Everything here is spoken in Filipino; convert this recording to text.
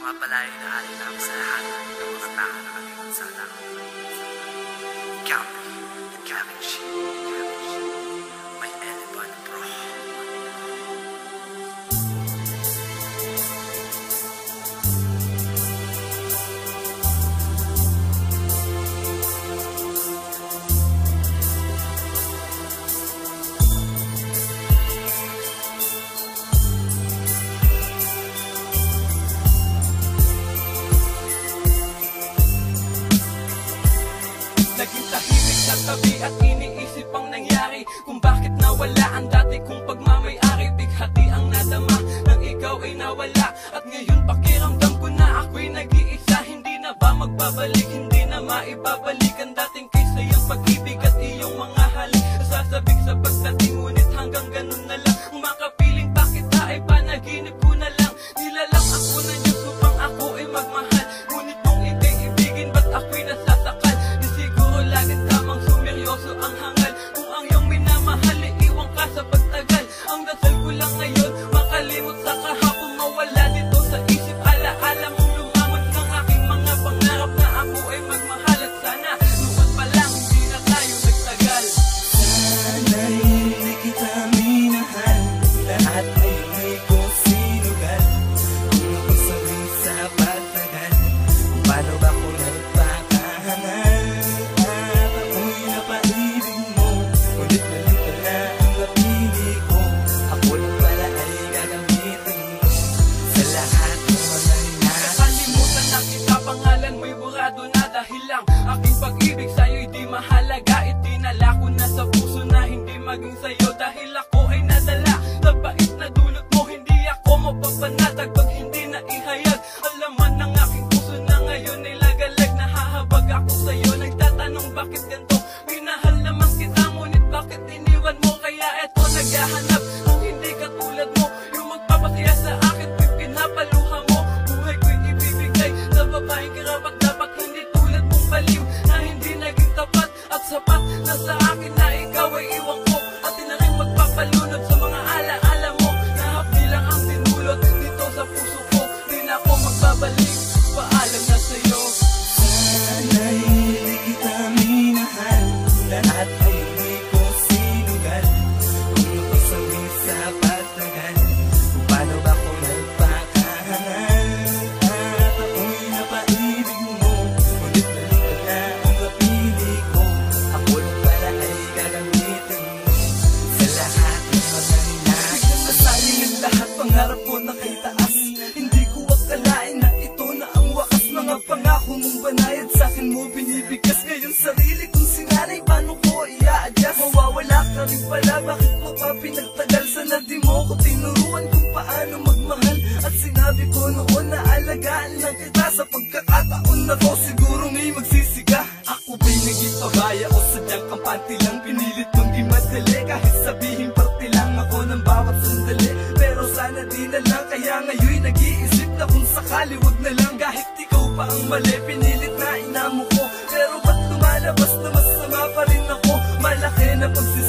mga balay na alinang sa lahat ng mga tao na kalingot sa alam. Gambling and cabbage. May elephant bro. Naging tahimik sa tabi at iniisip ang nangyari, kung bakit nawala ang dati kong pagmamayari. Bighati ang nadama nang ikaw ay nawala, at ngayon pakiramdam ko na ako'y nag-iisa. Hindi na ba magbabalik, hindi na maibabalik ang dating kaysa iyong pag-ibig at iyong mga halik. Sasabik sa pagdating, ngunit hanggang ganun na lang. Ang makapiling bakit ay panaginip ko na lang. Nilalang ako ng Diyos upang ako ay magmahal, ngunit kung ika'y ibigin, ba't ako'y nasasakal? Laging tamang sumeryoso ang hangal, kung ang iyong minamahal iiwan ka sa pagtagal. Ang dasal ko lang ngayon, makalimot sa kahapon, mawala dito sa isip. Alaala mong lumamag ng aking mga pangarap na ako ay magmahal. At sana noon pa lang hindi na tayo nagtagal. Sana'y hindi kita minahal, lahat ay hindi ko sinugal. Kung ako sabi sa pagtagal, kung paano ba ko nagpakahangal? Aking pag-ibig sa'yo'y di mahalaga, itinala ko na sa puso na hindi maging sa'yo. Dahil ako ay nadala sa bait na dulot mo, hindi ako mapapanatag pag hindi na ihayag. Ang laman ng aking puso na ngayon ay lagalag, nahahabag ako sa'yo. Nagtatanong bakit ganito, minahal naman kita ngunit bakit iniwan mo? Kaya eto naghahanap kung hindi katulad mo, yung magpapasaya sa akin ko'y pinapaluha mo. Buhay ko'y ibibigay sa babaeng karapat dapat, hindi tulad mong baliw na hindi naging tapat at sapat na sa akin na ikaw ay iwan ko. At di na rin magpapalunod sa mga alaala mo, na hapdi lang ang tinulot dito sa puso ko. Di na ako magbabalik, paalam na sa'yo. Sana'y hindi kita minahal, lahat ay hindi ko sinugal. Kung ako sabi sa pagtagal, kung paano ba ko nagpakahangal? At ako'y napaibig mo, ngunit nalito na ang napili ko. Ako lang pala ay gagamitin mo sa lahat ng mga ninasa. Nasayang ang lahat, pangarap ko na kay taas. Hindi ko akalain na ito na ang wakas. Mga pangako mong banayad sa'kin mo binibigkas. Ngayon sarili kong sinanay, paano ko i-a-adjust? Mawawala ka rin pala, bakit mo pa pinagtagal? Sana di mo ko tinuruan kung paano magmahal. At sinabi ko noon na alagaan lang kita sa pagkakataon na to. Siguro nga'y magsisiga. Ako ba'y naging pabaya o sadyang kampante lang? Pinilit kong di madali, kahit sabihin parte lang ako ng bawat sandali. Pero sana di na lang, kaya ngayon'y nag-iisip na kung sakali wag na lang. Kahit ikaw pa ang mali, pinilit na inamo ko. Pero ba't lumalabas na masama pa rin ako? Malaki na pagsisip